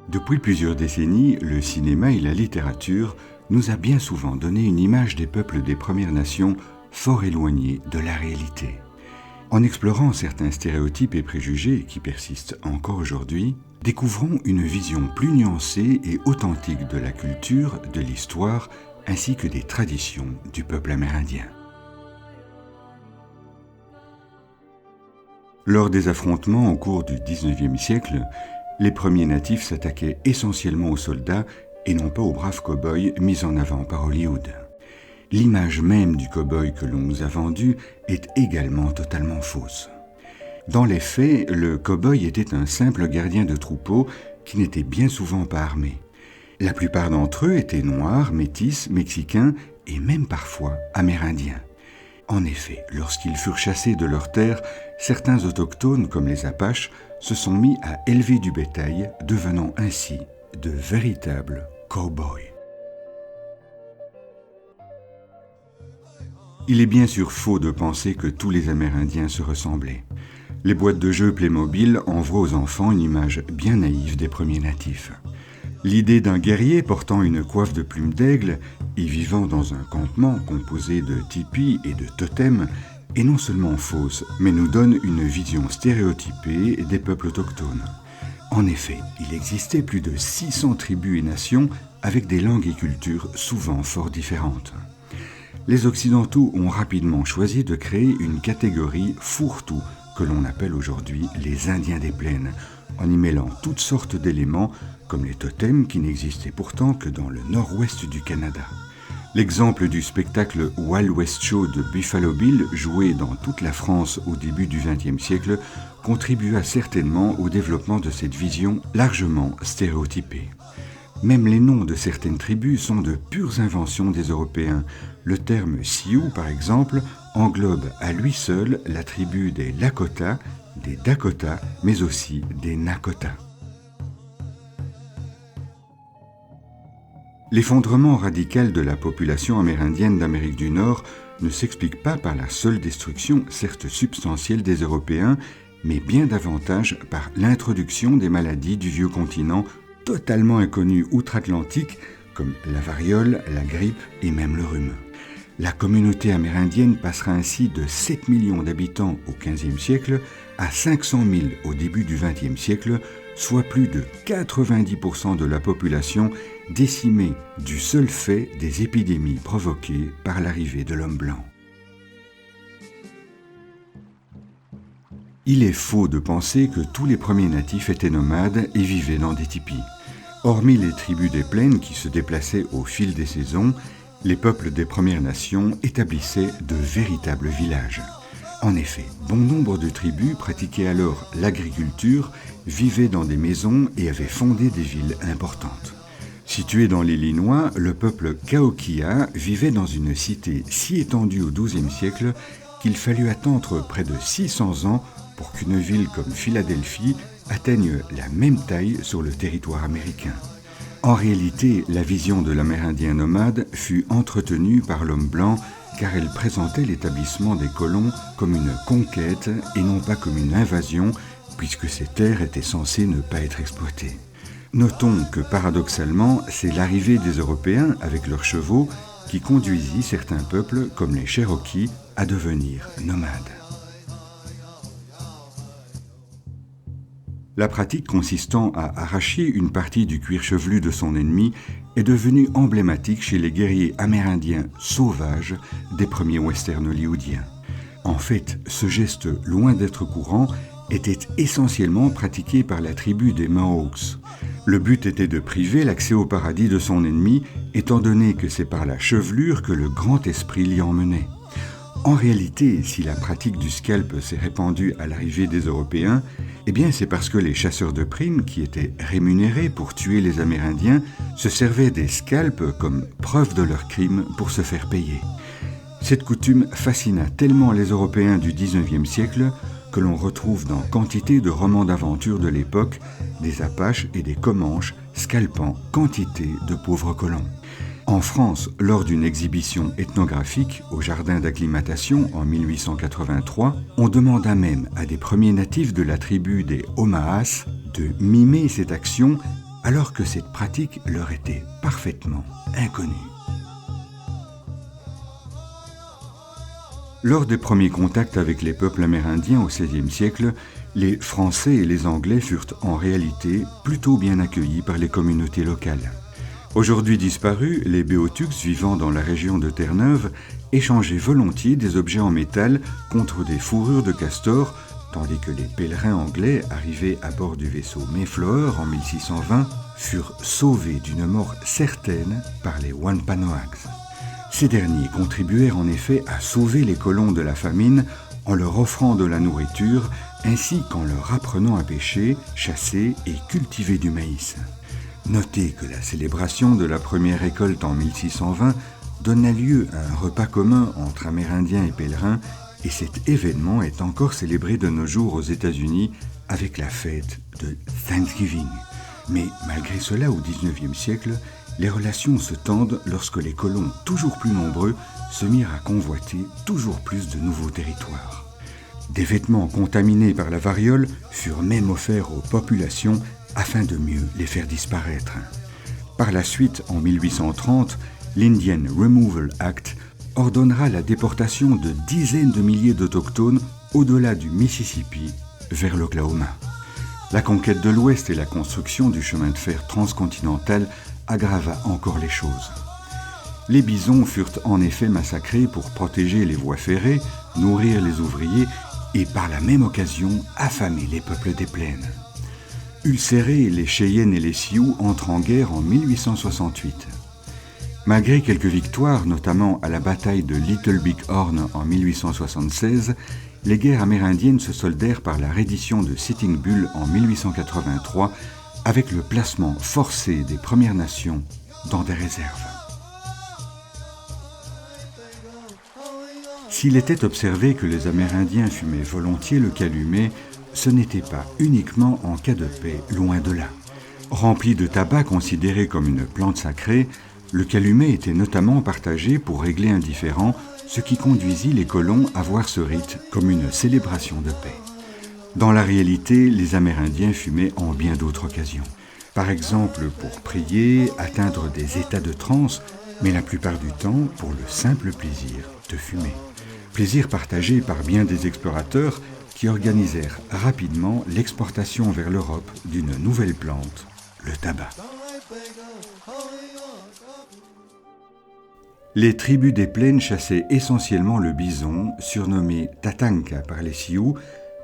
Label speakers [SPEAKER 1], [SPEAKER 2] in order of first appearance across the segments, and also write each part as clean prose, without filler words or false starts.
[SPEAKER 1] Depuis plusieurs décennies, le cinéma et la littérature nous a bien souvent donné une image des peuples des Premières Nations fort éloignée de la réalité. En explorant certains stéréotypes et préjugés qui persistent encore aujourd'hui, découvrons une vision plus nuancée et authentique de la culture, de l'histoire, ainsi que des traditions du peuple amérindien. Lors des affrontements au cours du XIXe siècle, les premiers natifs s'attaquaient essentiellement aux soldats et non pas aux braves cow-boys mis en avant par Hollywood. L'image même du cow-boy que l'on nous a vendu est également totalement fausse. Dans les faits, le cow-boy était un simple gardien de troupeau qui n'était bien souvent pas armé. La plupart d'entre eux étaient noirs, métis, mexicains et même parfois amérindiens. En effet, lorsqu'ils furent chassés de leurs terres, certains autochtones, comme les Apaches, se sont mis à élever du bétail, devenant ainsi de véritables cow-boys. Il est bien sûr faux de penser que tous les Amérindiens se ressemblaient. Les boîtes de jeux Playmobil envoient aux enfants une image bien naïve des premiers natifs. L'idée d'un guerrier portant une coiffe de plumes d'aigle et vivant dans un campement composé de tipis et de totems est non seulement fausse, mais nous donne une vision stéréotypée des peuples autochtones. En effet, il existait plus de 600 tribus et nations avec des langues et cultures souvent fort différentes. Les Occidentaux ont rapidement choisi de créer une catégorie fourre-tout que l'on appelle aujourd'hui les Indiens des plaines, en y mêlant toutes sortes d'éléments comme les totems qui n'existaient pourtant que dans le nord-ouest du Canada. L'exemple du spectacle Wild West Show de Buffalo Bill, joué dans toute la France au début du XXe siècle, contribua certainement au développement de cette vision largement stéréotypée. Même les noms de certaines tribus sont de pures inventions des Européens. Le terme Sioux, par exemple, englobe à lui seul la tribu des Lakota, des Dakota, mais aussi des Nakota. L'effondrement radical de la population amérindienne d'Amérique du Nord ne s'explique pas par la seule destruction, certes substantielle, des Européens, mais bien davantage par l'introduction des maladies du vieux continent totalement inconnues outre-Atlantique, comme la variole, la grippe et même le rhume. La communauté amérindienne passera ainsi de 7 millions d'habitants au XVe siècle à 500 000 au début du XXe siècle, soit plus de 90% de la population décimée du seul fait des épidémies provoquées par l'arrivée de l'homme blanc. Il est faux de penser que tous les premiers natifs étaient nomades et vivaient dans des tipis. Hormis les tribus des plaines qui se déplaçaient au fil des saisons, les peuples des Premières Nations établissaient de véritables villages. En effet, bon nombre de tribus pratiquaient alors l'agriculture, vivaient dans des maisons et avaient fondé des villes importantes. Situé dans l'Illinois, le peuple Cahokia vivait dans une cité si étendue au XIIe siècle qu'il fallut attendre près de 600 ans pour qu'une ville comme Philadelphie atteigne la même taille sur le territoire américain. En réalité, la vision de l'Amérindien nomade fut entretenue par l'homme blanc car elle présentait l'établissement des colons comme une conquête et non pas comme une invasion, puisque ces terres étaient censées ne pas être exploitées. Notons que paradoxalement, c'est l'arrivée des Européens avec leurs chevaux qui conduisit certains peuples, comme les Cherokees, à devenir nomades. La pratique consistant à arracher une partie du cuir chevelu de son ennemi est devenue emblématique chez les guerriers amérindiens sauvages des premiers westerns hollywoodiens. En fait, ce geste, loin d'être courant, était essentiellement pratiqué par la tribu des Mohawks. Le but était de priver l'accès au paradis de son ennemi, étant donné que c'est par la chevelure que le grand esprit l'y emmenait. En réalité, si la pratique du scalp s'est répandue à l'arrivée des Européens, eh bien c'est parce que les chasseurs de primes, qui étaient rémunérés pour tuer les Amérindiens, se servaient des scalps comme preuve de leur crime pour se faire payer. Cette coutume fascina tellement les Européens du XIXe siècle que l'on retrouve dans quantité de romans d'aventure de l'époque des Apaches et des Comanches scalpant quantité de pauvres colons. En France, lors d'une exhibition ethnographique au jardin d'acclimatation en 1883, on demanda même à des premiers natifs de la tribu des Omahas de mimer cette action alors que cette pratique leur était parfaitement inconnue. Lors des premiers contacts avec les peuples amérindiens au XVIe siècle, les Français et les Anglais furent en réalité plutôt bien accueillis par les communautés locales. Aujourd'hui disparus, les Beothuks vivant dans la région de Terre-Neuve échangeaient volontiers des objets en métal contre des fourrures de castor, tandis que les pèlerins anglais arrivés à bord du vaisseau Mayflower en 1620 furent sauvés d'une mort certaine par les Wampanoags. Ces derniers contribuèrent en effet à sauver les colons de la famine en leur offrant de la nourriture ainsi qu'en leur apprenant à pêcher, chasser et cultiver du maïs. Notez que la célébration de la première récolte en 1620 donna lieu à un repas commun entre Amérindiens et pèlerins, et cet événement est encore célébré de nos jours aux États-Unis avec la fête de Thanksgiving. Mais malgré cela, au XIXe siècle, les relations se tendent lorsque les colons, toujours plus nombreux, se mirent à convoiter toujours plus de nouveaux territoires. Des vêtements contaminés par la variole furent même offerts aux populations afin de mieux les faire disparaître. Par la suite, en 1830, l'Indian Removal Act ordonnera la déportation de dizaines de milliers d'autochtones au-delà du Mississippi vers l'Oklahoma. La conquête de l'Ouest et la construction du chemin de fer transcontinental aggrava encore les choses. Les bisons furent en effet massacrés pour protéger les voies ferrées, nourrir les ouvriers et par la même occasion affamer les peuples des plaines. Ulcérés, les Cheyennes et les Sioux entrent en guerre en 1868. Malgré quelques victoires, notamment à la bataille de Little Big Horn en 1876, les guerres amérindiennes se soldèrent par la reddition de Sitting Bull en 1883 avec le placement forcé des Premières Nations dans des réserves. S'il était observé que les Amérindiens fumaient volontiers le calumet, ce n'était pas uniquement en cas de paix, loin de là. Rempli de tabac considéré comme une plante sacrée, le calumet était notamment partagé pour régler un différend, ce qui conduisit les colons à voir ce rite comme une célébration de paix. Dans la réalité, les Amérindiens fumaient en bien d'autres occasions. Par exemple pour prier, atteindre des états de transe, mais la plupart du temps pour le simple plaisir de fumer. Plaisir partagé par bien des explorateurs qui organisèrent rapidement l'exportation vers l'Europe d'une nouvelle plante, le tabac. Les tribus des plaines chassaient essentiellement le bison, surnommé Tatanka par les Sioux,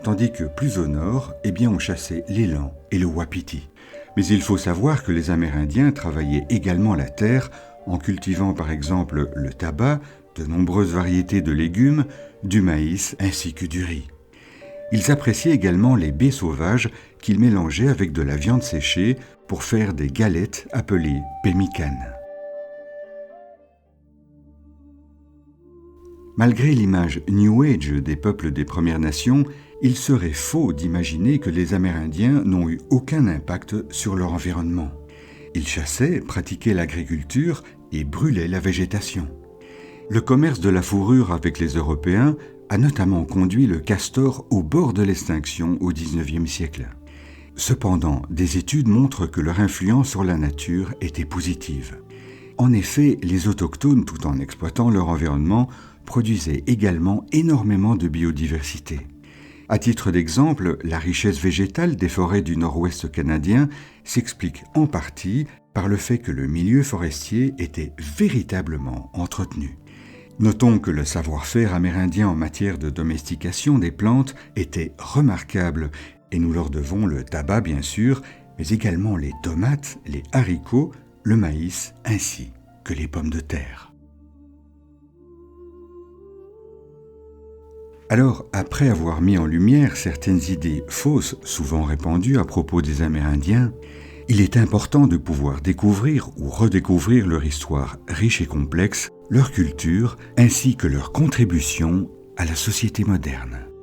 [SPEAKER 1] tandis que plus au nord, on chassait l'élan et le wapiti. Mais il faut savoir que les Amérindiens travaillaient également la terre en cultivant par exemple le tabac, de nombreuses variétés de légumes, du maïs ainsi que du riz. Ils appréciaient également les baies sauvages qu'ils mélangeaient avec de la viande séchée pour faire des galettes appelées pemmican. Malgré l'image New Age des peuples des Premières Nations, il serait faux d'imaginer que les Amérindiens n'ont eu aucun impact sur leur environnement. Ils chassaient, pratiquaient l'agriculture et brûlaient la végétation. Le commerce de la fourrure avec les Européens a notamment conduit le castor au bord de l'extinction au XIXe siècle. Cependant, des études montrent que leur influence sur la nature était positive. En effet, les autochtones, tout en exploitant leur environnement, produisaient également énormément de biodiversité. À titre d'exemple, la richesse végétale des forêts du nord-ouest canadien s'explique en partie par le fait que le milieu forestier était véritablement entretenu. Notons que le savoir-faire amérindien en matière de domestication des plantes était remarquable et nous leur devons le tabac bien sûr, mais également les tomates, les haricots, le maïs ainsi que les pommes de terre. Alors, après avoir mis en lumière certaines idées fausses souvent répandues à propos des Amérindiens, il est important de pouvoir découvrir ou redécouvrir leur histoire riche et complexe, leur culture, ainsi que leur contribution à la société moderne.